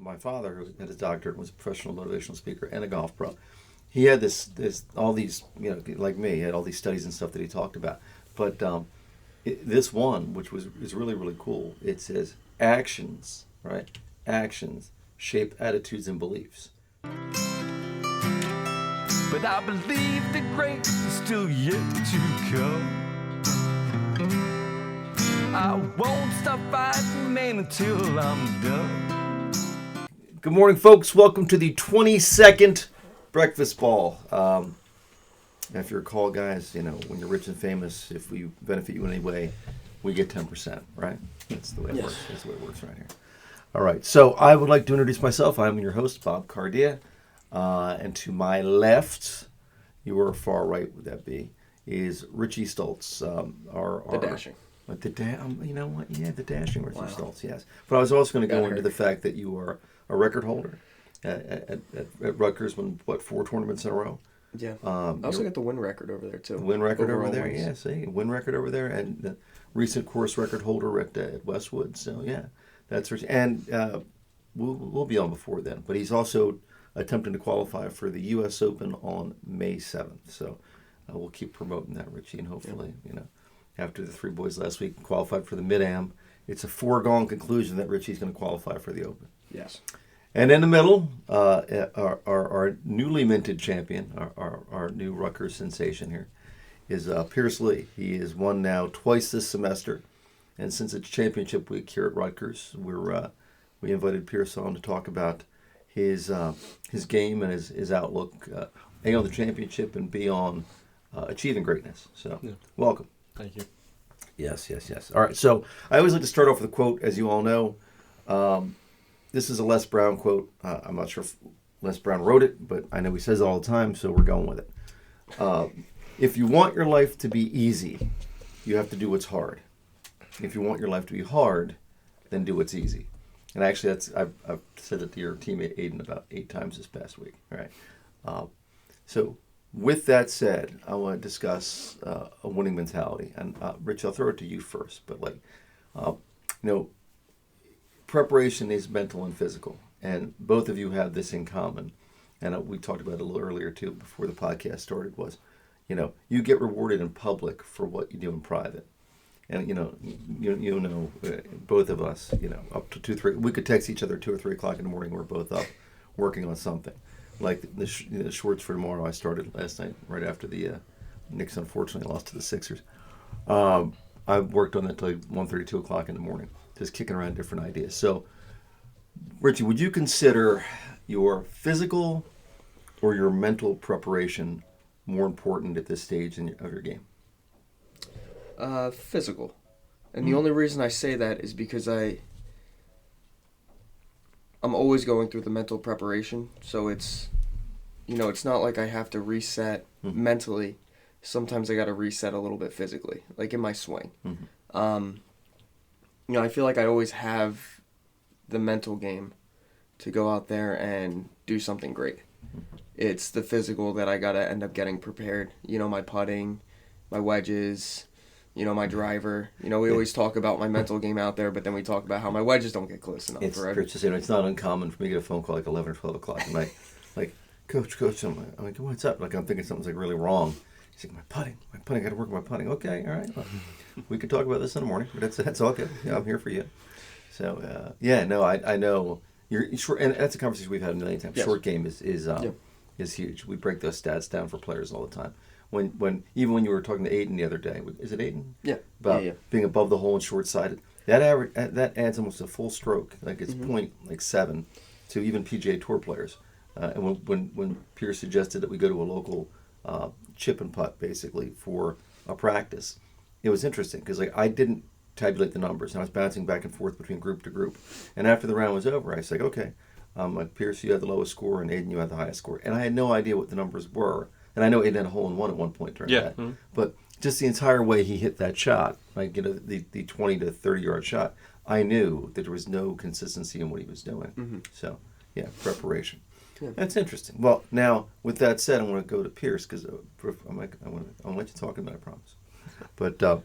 my father, who had his doctorate, was a professional motivational speaker and a golf pro. He had all these, like me, he had all these studies and stuff that he talked about. But this one, which is really, really cool, it says actions, right? Actions shape attitudes and beliefs. But I believe the great is still yet to come. I won't stop fighting, man, until I'm done. Good morning, folks. Welcome to the 22nd Breakfast Ball. If you recall, guys, when you're rich and famous, if we benefit you in any way, we get 10%, right? That's the way it works. That's the way it works right here. All right. So I would like to introduce myself. I'm your host, Bob Cardia. And to my left, your far right, would that be, is Richie Stoltz. The dashing. You know what? Yeah, the dashing Richie Stoltz, yes. But I was also going to go into the fact that you are a record holder at Rutgers, 4 tournaments in a row? Yeah. I also got the win record over there, too. Win record over there, wins. yeah, see. Win record over there, and the recent course record holder at Westwood. So, yeah, that's Richie. And we'll be on before then. But he's also attempting to qualify for the U.S. Open on May 7th. So we'll keep promoting that, Richie, and hopefully, after the 3 boys last week qualified for the Mid-Am, it's a foregone conclusion that Richie's going to qualify for the Open. Yes. And in the middle, our newly minted champion, our new Rutgers sensation here, is Pierce Lee. He has won now twice this semester, and since it's championship week here at Rutgers, we invited Pierce on to talk about his game and his outlook, A, on the championship, and B, on achieving greatness. So, welcome. Thank you. Yes. All right, so I always like to start off with a quote, as you all know. This is a Les Brown quote. I'm not sure if Les Brown wrote it, but I know he says it all the time, so we're going with it. If you want your life to be easy, you have to do what's hard. If you want your life to be hard, then do what's easy. And actually, I've said it to your teammate Aiden about 8 times this past week. All right. So with that said, I want to discuss a winning mentality. And Rich, I'll throw it to you first. But preparation is mental and physical, and both of you have this in common. And we talked about it a little earlier too, before the podcast started. Was, you get rewarded in public for what you do in private. And both of us, up to 2, 3. We could text each other 2 or 3 o'clock in the morning. We're both up working on something. Like the shorts for tomorrow, I started last night right after the Knicks unfortunately lost to the Sixers. I worked on that till 1:30, 2 o'clock in the morning, just kicking around different ideas. So, Richie, would you consider your physical or your mental preparation more important at this stage of your game? Physical. And the only reason I say that is because I'm always going through the mental preparation. So it's not like I have to reset mentally. Sometimes I got to reset a little bit physically, like in my swing. I feel like I always have the mental game to go out there and do something great. It's the physical that I got to end up getting prepared. My putting, my wedges, my driver. We always talk about my mental game out there, but then we talk about how my wedges don't get close enough. It's not uncommon for me to get a phone call like 11 or 12 o'clock at night. Like, Coach, I'm like, what's up? Like, I'm thinking something's like really wrong. He's like, my putting, I got to work on my putting. Okay, all right. Well, we could talk about this in the morning, but that's all good. Yeah, I'm here for you. So, I know you're short, and that's a conversation we've had a million times. Yes. Short game is huge. We break those stats down for players all the time. Even when you were talking to Aiden the other day, is it Aiden? Yeah. About being above the hole and short-sided. That adds almost a full stroke. Like it's 0.7 to even PGA Tour players. And when Pierce suggested that we go to a local chip and putt basically for a practice, it was interesting because I didn't tabulate the numbers and I was bouncing back and forth between group to group. And after the round was over, I said, okay, Pierce, you had the lowest score, and Aiden, you had the highest score. And I had no idea what the numbers were. And I know Aiden had a hole in one at one point during that. Mm-hmm. But just the entire way he hit that shot, the 20 to 30 yard shot, I knew that there was no consistency in what he was doing. Mm-hmm. So, preparation. Yeah. That's interesting. Well, now, with that said, I want to go to Pierce because I want to let you talk about it, I promise. But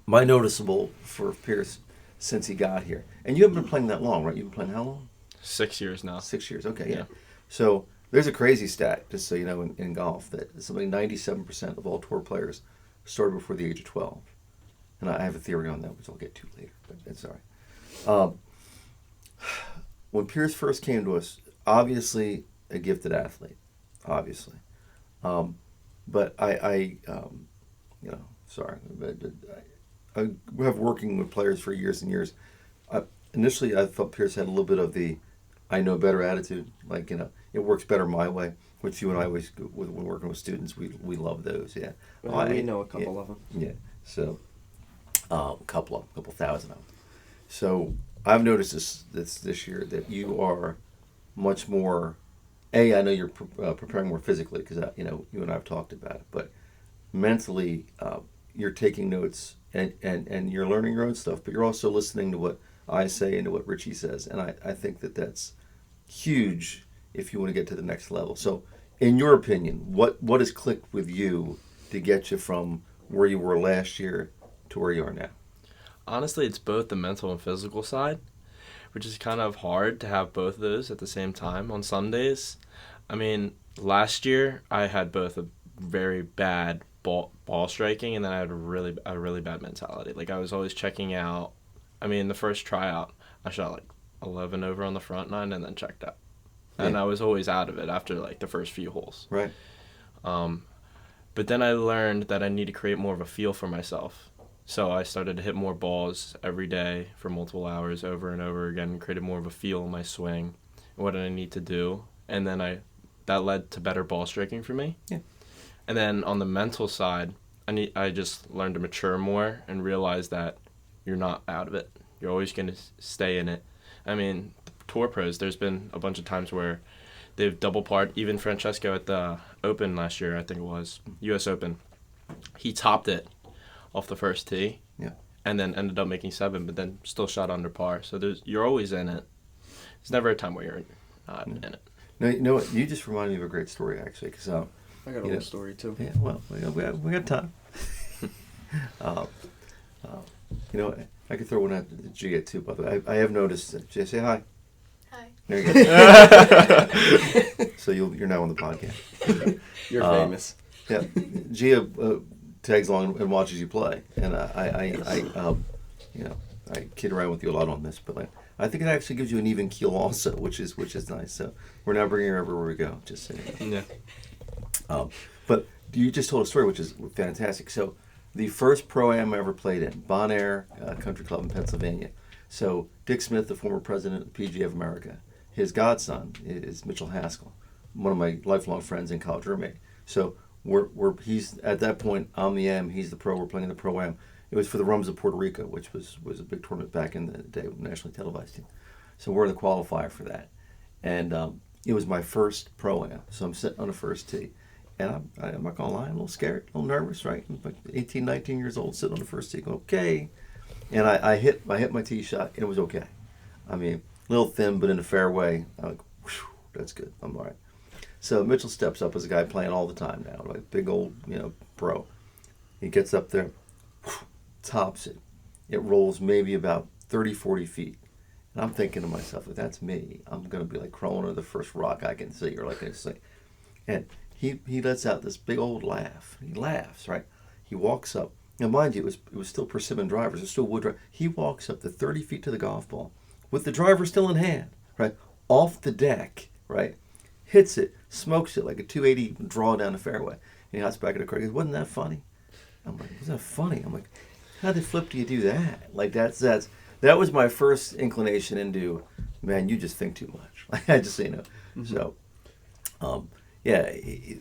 my noticeable for Pierce since he got here, and you haven't been playing that long, right? You've been playing how long? 6 years now. 6 years. Okay, yeah. Yeah. So there's a crazy stat, just so you know, in golf that something 97% of all tour players started before the age of 12. And I have a theory on that, which I'll get to later. But it's all right. When Pierce first came to us, obviously a gifted athlete, obviously. But I sorry, but I have working with players for years and years. Initially, I thought Pierce had a little bit of the I know better attitude. Like, it works better my way, which you and I always, when working with students, we love those, yeah. Well, we know a couple of them. Yeah, so a couple thousand of them. So I've noticed this year that you are much more. I know you're preparing more physically because you and I have talked about it, but mentally, you're taking notes and you're learning your own stuff, but you're also listening to what I say and to what Richie says, and I think that's huge if you want to get to the next level. So, in your opinion, what has clicked with you to get you from where you were last year to where you are now? Honestly, it's both the mental and physical side, which is kind of hard to have both of those at the same time on some days. I mean, last year I had both a very bad ball striking and then I had a really bad mentality. Like, I was always checking out. I mean, the first tryout, I shot like 11 over on the front nine and then checked out. And Yeah. I was always out of it after like the first few holes. Right. But then I learned that I need to create more of a feel for myself. So I started to hit more balls every day for multiple hours over and over again, created more of a feel in my swing, what did I need to do. And then that led to better ball striking for me. Yeah. And then on the mental side, I just learned to mature more and realize that you're not out of it. You're always going to stay in it. I mean, tour pros, there's been a bunch of times where they've double parred. Even Francesco at the Open last year, I think it was, U.S. Open, he topped it off the first tee. Yeah. And then ended up making 7, but then still shot under par. So you're always in it. There's never a time where you're not in it. No, you know what? You just reminded me of a great story, actually, because I got a little story too. yeah, well, we got time. I could throw one out to Gia too. By the way, I have noticed. Gia, say hi. Hi. There you go. So you're now on the podcast. You're famous. Yeah, Gia tags along and watches you play, and I kid around with you a lot on this, but I think it actually gives you an even keel also, which is nice. So we're now bringing her everywhere we go. Just so you know. Yeah. But you just told a story, which is fantastic. So the first Pro-Am I ever played in, Bon Air Country Club in Pennsylvania. So Dick Smith, the former president of the PGA of America, his godson is Mitchell Haskell, one of my lifelong friends and college roommate. So he's at that point, I'm the M, he's the pro, we're playing in the Pro-Am. It was for the Rums of Puerto Rico, which was a big tournament back in the day, nationally televised team. So we're the qualifier for that. And it was my first Pro-Am. So I'm sitting on the first tee. And I'm not going to lie, I'm a little scared, a little nervous, right? I'm like 18, 19 years old, sitting on the first tee, going, okay. And I hit my tee shot, and it was okay. I mean, a little thin, but in a fair way. I'm like, whew, that's good. I'm all right. So Mitchell steps up as a guy playing all the time now, like big old, pro. He gets up there, whew, tops it. It rolls maybe about 30, 40 feet. And I'm thinking to myself, if that's me, I'm going to be like crawling under the first rock I can see, or like I say. And he lets out this big old laugh. He laughs, right? He walks up. Now, mind you, it was still persimmon drivers. It was still wood drive. He walks up the 30 feet to the golf ball with the driver still in hand, right? Off the deck, right? Hits it, smokes it like a 280 draw down the fairway. And he hops back at the crowd. He goes, wasn't that funny? I'm like, wasn't that funny? I'm like, how the flip do you do that? Like, that was my first inclination into, man, you just think too much. Like, I just, Mm-hmm. So, yeah,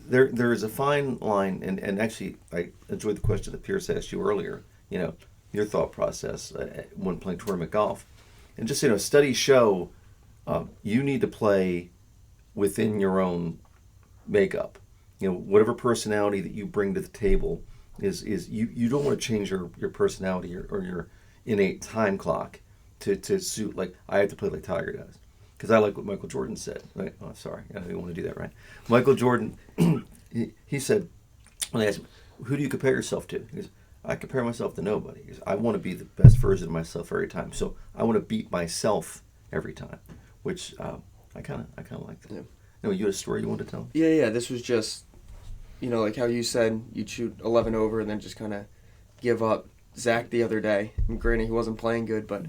there is a fine line, and actually, I enjoyed the question that Pierce asked you earlier, your thought process when playing tournament golf. And just, studies show you need to play within your own makeup. Whatever personality that you bring to the table is you don't want to change your personality or your innate time clock to suit, like, I have to play like Tiger does. Because I like what Michael Jordan said. Right? Oh, sorry. I didn't want to do that, right? Michael Jordan, he said, when they asked him, who do you compare yourself to? He goes, I compare myself to nobody. He goes, I want to be the best version of myself every time. So I want to beat myself every time. which I kind of like that. Yeah. Anyway, you had a story you wanted to tell? Yeah. This was just, like how you said you'd shoot 11 over and then just kind of give up. Zach the other day, and granted he wasn't playing good, but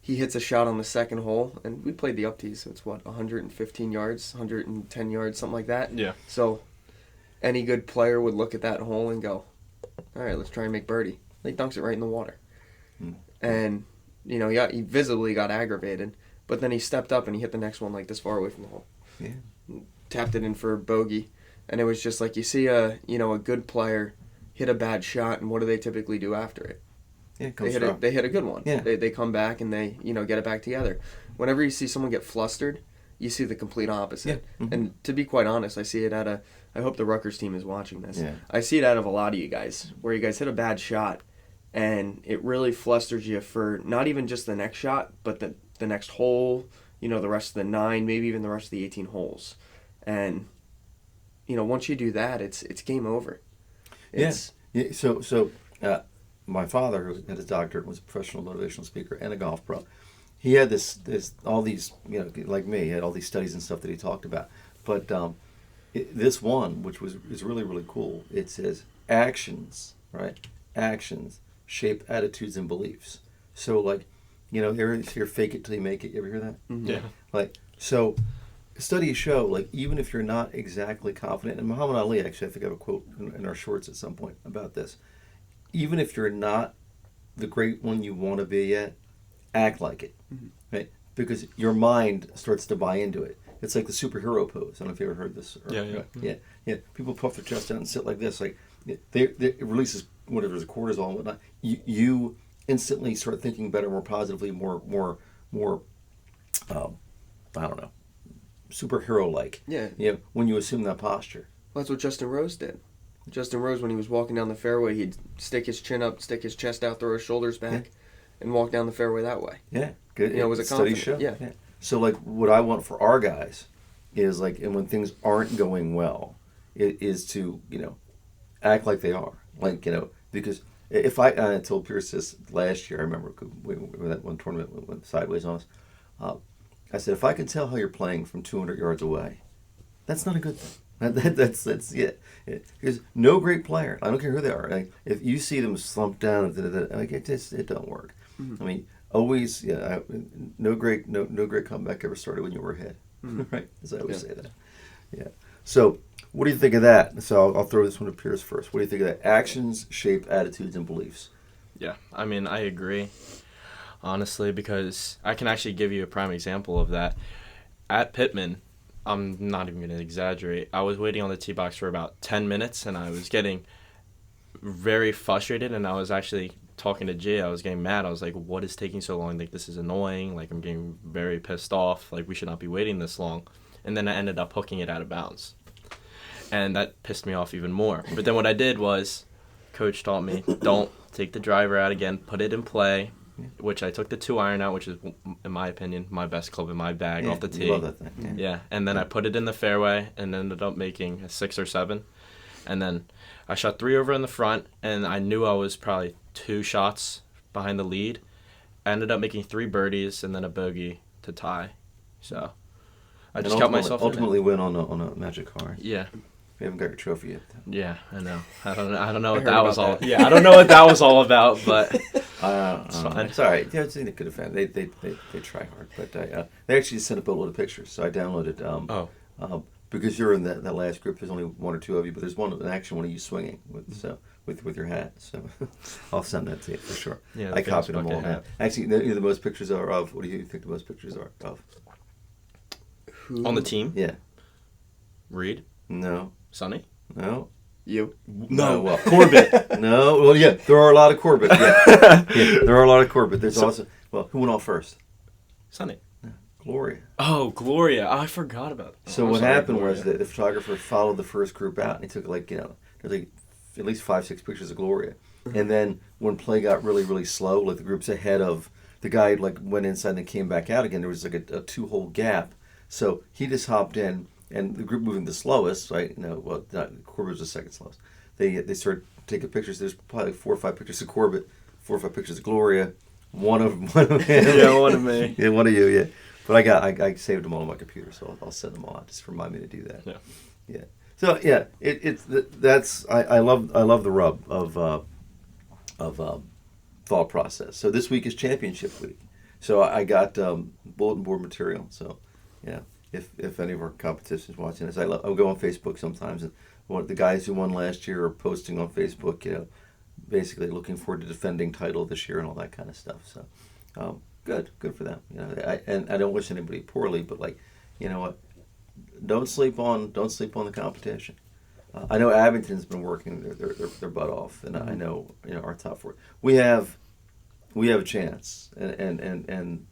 he hits a shot on the second hole, and we played the up tee, so it's 115 yards, 110 yards, something like that. Yeah. So any good player would look at that hole and go, all right, let's try and make birdie. He dunks it right in the water. And, he visibly got aggravated, but then he stepped up and he hit the next one like this far away from the hole. Yeah. Tapped it in for a bogey, and it was just like you see a good player hit a bad shot, and what do they typically do after it? Yeah, They hit a good one. Yeah. They come back and they get it back together. Whenever you see someone get flustered, you see the complete opposite. Yeah. Mm-hmm. And to be quite honest, I see it I hope the Rutgers team is watching this. Yeah. I see it out of a lot of you guys, where you guys hit a bad shot, and it really flusters you for not even just the next shot, but the next hole, the rest of the 9, maybe even the rest of the 18 holes. And, once you do that, it's game over. Yes. Yeah. So my father, who had his doctorate, was a professional motivational speaker and a golf pro. He had all these, like me, he had all these studies and stuff that he talked about. But this one, which is really, really cool, it says actions, right? Actions shape attitudes and beliefs. So, like, you ever hear fake it till you make it? You ever hear that? Mm-hmm. Yeah. Like, so studies show, like, even if you're not exactly confident, and Muhammad Ali, actually, I think I have a quote in our shorts at some point about this. Even if you're not the great one you want to be yet, act like it, right? Because your mind starts to buy into it. It's like the superhero pose. I don't know if you ever heard this. Yeah. People puff their chest out and sit like this. Like it releases whatever is cortisol and whatnot. You instantly start thinking better, more positively, more. I don't know, superhero-like. Yeah. When you assume that posture. Well, that's what Justin Rose did. Justin Rose, when he was walking down the fairway, he'd stick his chin up, stick his chest out, throw his shoulders back, and walk down the fairway that way. Yeah, good. It was a Studies confidence. show. Yeah. So, like, what I want for our guys is, like, and when things aren't going well, it is to, act like they are. Like, because if I told Pierce this last year, I remember when that one tournament went sideways on us. I said, if I can tell how you're playing from 200 yards away, that's not a good thing. That's because no great player, I don't care who they are, like, if you see them slump down, like, it don't work. I mean, always, no great comeback ever started when you were ahead, right? As I always say that. Yeah. So, what do you think of that? So I'll throw this one to Pierce first. What do you think of that? Actions shape attitudes and beliefs. Yeah, I mean, I agree, honestly, because I can actually give you a prime example of that. At Pittman, I'm not even going to exaggerate, I was waiting on the tee box for about 10 minutes, and I was getting very frustrated, and I was actually talking to Jay. I was getting mad. I was like, what is taking so long? Like, this is annoying. Like, I'm getting very pissed off. Like, we should not be waiting this long. And then I ended up hooking it out of bounds. And that pissed me off even more. But then what I did was, Coach taught me, don't take the driver out again, put it in play, which I took the 2-iron out, which is, in my opinion, my best club in my bag off the tee. Love that thing. Yeah, and then I put it in the fairway and ended up making a 6 or 7. And then I shot 3 over in the front, and I knew I was probably 2 shots behind the lead. I ended up making 3 birdies and then a bogey to tie. So I just kept myself ultimately win on a magic car. Yeah. We haven't got your trophy yet. Yeah, I know. I don't know what heard that was all. about that. Yeah, I don't know what that was all about, but It's fine. It's all right. Yeah, it's a good offend. They try hard, but they actually sent a boatload of pictures, so I downloaded. Because you're in that last group, there's only 1 or 2 of you, but there's one of you swinging with your hat. So I'll send that to you for sure. Yeah, the I copied famous them all bucket down. hat. Actually, the most pictures are of. What do you think the most pictures are of? Who? On the team, Yeah. Reed, No. Sonny. No. You. No. Well, Corbett. No. Well, yeah, there are a lot of Corbett. Yeah, there are a lot of Corbett. There's also, who went off first? Sonny. Gloria. Oh, Gloria. I forgot about that. So I'm what sorry, happened Gloria. was that the photographer followed the first group out, and he took there's like at least 5-6 pictures of Gloria. And then when play got really, really slow, like the group's ahead of the guy, like went inside and then came back out again. There was like a 2-hole gap. So he just hopped in, and the group moving the slowest, right? Corbett was the second slowest. They started taking pictures. There's probably 4 or 5 pictures of Corbett, 4 or 5 pictures of Gloria, one of him. Yeah, one of me. Yeah, one of you. Yeah. But I saved them all on my computer, so I'll send them all out. Just remind me to do that. Yeah. Yeah. So yeah, that's I love the rub of thought process. So this week is championship week. So I got bulletin board material. So yeah, if any of our competitions watching this, I'll go on Facebook sometimes, and the guys who won last year are posting on Facebook. Basically looking forward to defending title this year and all that kind of stuff. So good for them. I don't wish anybody poorly, but you know what? Don't sleep on the competition. I know Abington's been working their butt off, and I know our top four. We have a chance, and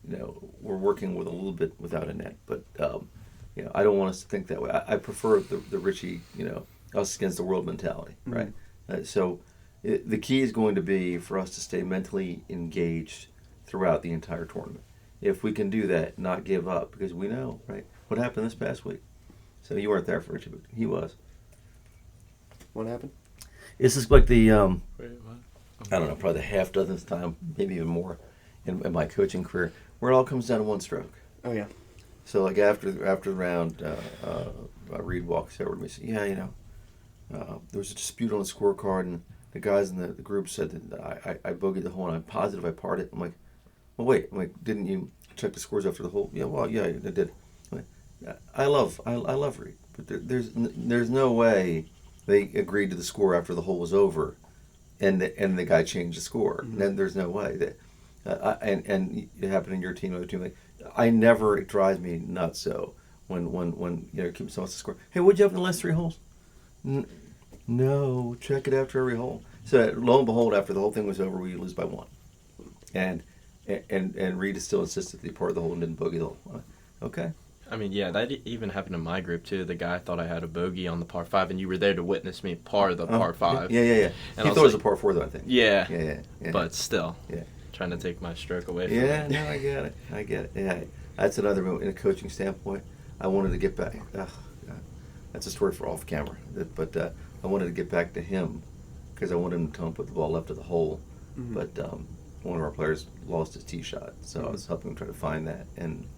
we're working with a little bit without a net, but I don't want us to think that way. I prefer the Richie, us against the world mentality, right? So the key is going to be for us to stay mentally engaged throughout the entire tournament. If we can do that, not give up, because we know, right, what happened this past week. So you weren't there for Richie, but he was. What happened? This is like the Wait, what? I don't know, probably the half dozenth time, maybe even more, in my coaching career, where it all comes down to one stroke. Oh yeah. So like after the round, Reed walks over to me and says, "Yeah, there was a dispute on the scorecard, and the guys in the group said that I bogeyed the hole, and I'm positive I parred it." I'm like, "Well, wait." I'm like, "Didn't you check the scores after the hole?" "Yeah, well, yeah, I did." I'm like, I love Reed, but there's no way they agreed to the score after the hole was over, and the guy changed the score. Mm-hmm. Then there's no way that, and it happened in your team, other team. Like, it drives me nuts. So when keeping someone to score. Hey, what'd you have in the last 3 holes? No, check it after every hole. So lo and behold, after the whole thing was over, we lose by 1, and Reed still insisted that he parred the hole and didn't bogey the hole. Okay. I mean, yeah, that even happened in my group too. The guy thought I had a bogey on the par 5, and you were there to witness me par the par 5. Yeah. And He thought it was a par 4 though, I think. Yeah. Yeah. But still, Yeah. trying to take my stroke away from Yeah, me. no, I get it. Yeah, that's another in a coaching standpoint. I wanted to get back. That's a story for off camera. But I wanted to get back to him because I wanted him to tell him put the ball left of the hole. Mm-hmm. But one of our players lost his tee shot, so I was helping him try to find that. And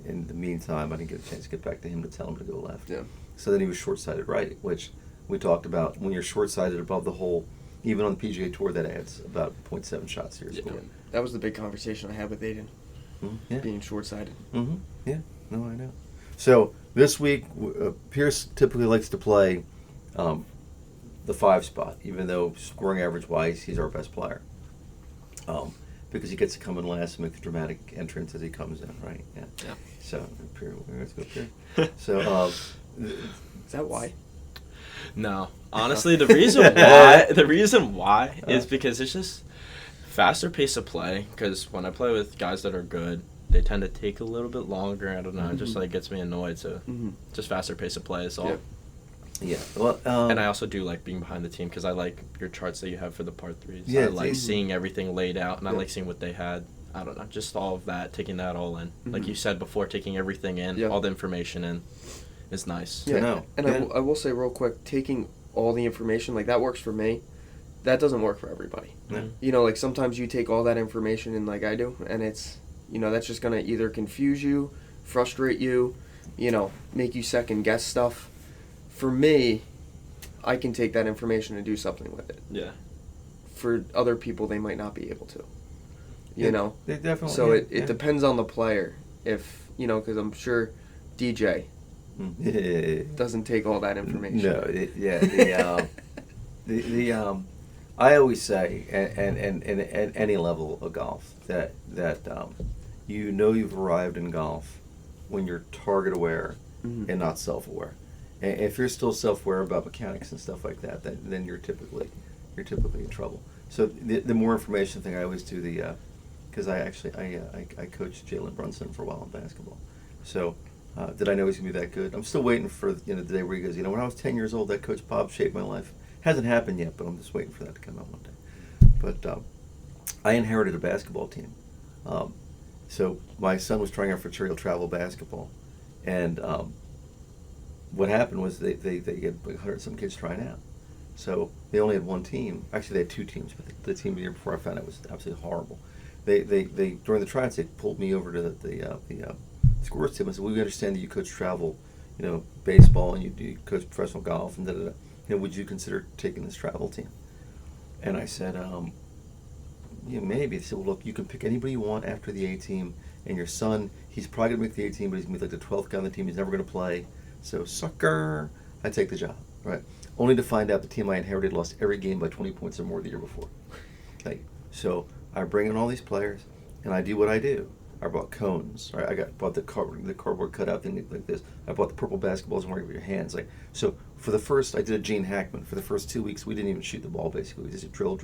in the meantime, I didn't get a chance to get back to him to tell him to go left. Yeah. So then he was short-sighted right, which we talked about. When you're short-sighted above the hole, even on the PGA Tour, that adds about 0.7 shots to your score. That was the big conversation I had with Aiden. Yeah. Being short-sighted. Mm-hmm. Yeah. No, I know. So this week, Pierce typically likes to play the 5 spot, even though scoring average-wise, he's our best player. Because he gets to come in last and make the dramatic entrance as he comes in, right? Yeah. So, let's go Pierce. So, Is that why? No, honestly, the reason why is because it's just faster pace of play. Because when I play with guys that are good, they tend to take a little bit longer. I don't know, it just gets me annoyed. So, just faster pace of play is all. Yep. Yeah. Well, and I also do like being behind the team because I like your charts that you have for the par 3s. Yeah, I like seeing everything laid out, and I Yeah. like seeing what they had. I don't know, just all of that, taking that all in. Like you said before, taking everything in, all the information in, is nice. Yeah. No. And Yeah. I will say real quick, taking all the information, like that works for me. That doesn't work for everybody. Yeah. Like sometimes you take all that information in like I do, and it's, that's just going to either confuse you, frustrate you, make you second guess stuff. For me, I can take that information and do something with it. Yeah. For other people, they might not be able to. They definitely. So it depends on the player. If, because I'm sure DJ doesn't take all that information. No. I always say, and at any level of golf, that you've arrived in golf when you're target aware and not self-aware. And if you're still self-aware about mechanics and stuff like that, then you're typically in trouble. So the more information thing I always do because I coached Jalen Brunson for a while in basketball. So did I know he's gonna be that good? I'm still waiting for the day where he goes. When I was 10 years old, that Coach Bob shaped my life. Hasn't happened yet, but I'm just waiting for that to come out one day. But I inherited a basketball team. So my son was trying out for travel basketball, and what happened was they had 100 some kids trying out. So they only had one team. Actually, they had 2 teams, but the team the year before I found out was absolutely horrible. They during the tryouts they pulled me over to scores tip. I said, well, we understand that you coach travel, baseball, and you coach professional golf, and da-da-da. Would you consider taking this travel team? And I said, yeah, maybe. They said, well, look, you can pick anybody you want after the A team, and your son, he's probably going to make the A team, but he's going to be like the 12th guy on the team. He's never going to play. So, sucker, I take the job, right? Only to find out the team I inherited lost every game by 20 points or more the year before. Okay, so I bring in all these players, and I do what I do. I bought cones, right? Bought the cardboard cutout thing like this. I bought the purple basketballs and work with your hands. So for the first, I did a Gene Hackman. For the first 2 weeks, we didn't even shoot the ball. Basically, we just drill,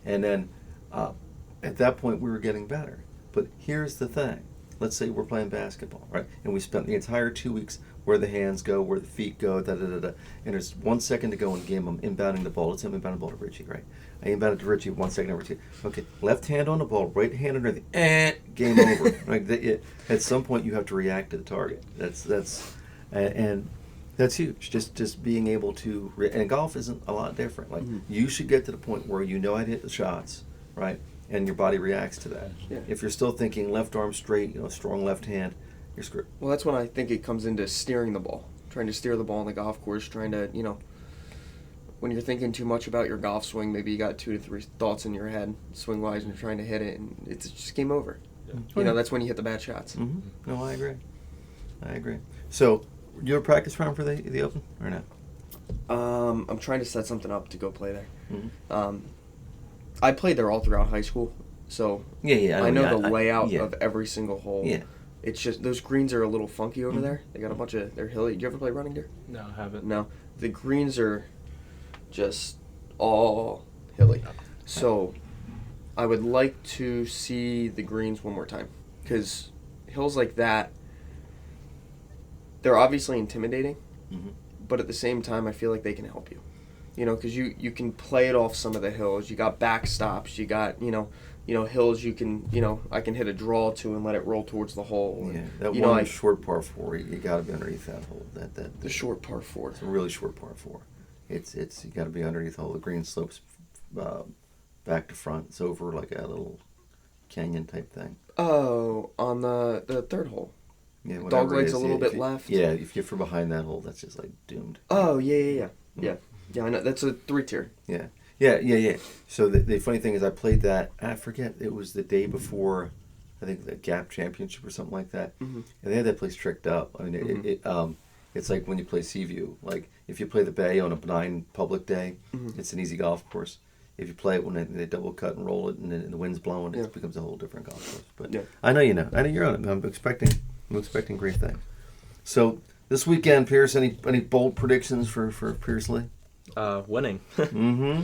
and then at that point, we were getting better. But here's the thing: let's say we're playing basketball, right? And we spent the entire 2 weeks where the hands go, where the feet go, and there's 1 second to go in the game. I'm inbounding the ball. Let's say I'm inbounding the ball to Richie, right? I inbounded to Richie 1 second over two. Okay, left hand on the ball, right hand under the game over. Right? At some point, you have to react to the target. And that's huge. Just being able to, and golf isn't a lot different. Like you should get to the point where you know how to hit the shots, right? And your body reacts to that. Yeah. If you're still thinking left arm straight, strong left hand, you're screwed. Well, that's when I think it comes into steering the ball, trying to steer the ball on the golf course, trying to, when you're thinking too much about your golf swing, maybe you got 2 to 3 thoughts in your head, swing wise, and you're trying to hit it, and it's just game over. Yeah. That's when you hit the bad shots. Mm-hmm. No, I agree. So, you have a practice round for the Open or no? I'm trying to set something up to go play there. Mm-hmm. I played there all throughout high school, so Yeah. I know the layout of every single hole. Yeah. It's just those greens are a little funky over there. They got a bunch of they're hilly. Did you ever play Running Deer? No, I haven't. No, the greens are just all hilly. So I would like to see the greens one more time because hills like that, they're obviously intimidating, but at the same time, I feel like they can help you. Because you can play it off some of the hills. You got backstops. You got hills you can I can hit a draw to and let it roll towards the hole. Yeah, And, that one short par 4, you got to be underneath that hole. the short par 4. It's a really short par 4. It's you got to be underneath the hole. The green slopes back to front. It's over like a little canyon type thing. Oh, on the third hole. Yeah, Dog whatever it leg's is. a little Yeah, bit left. Yeah, if you're from behind that hole, that's just like doomed. Oh yeah. I know that's a 3-tier. Yeah. So the funny thing is, I played that. I forget. It was the day before, I think the Gap Championship or something like that. Mm-hmm. And they had that place tricked up. I mean, it's like when you play Seaview. Like if you play the Bay on a benign public day, it's an easy golf course. If you play it when they double cut and roll it, and then the wind's blowing, it becomes a whole different golf course. But I know you know. I know you're on it. I'm expecting great things. So this weekend, Pierce, any bold predictions for Pierce Lee? Winning. Mm-hmm.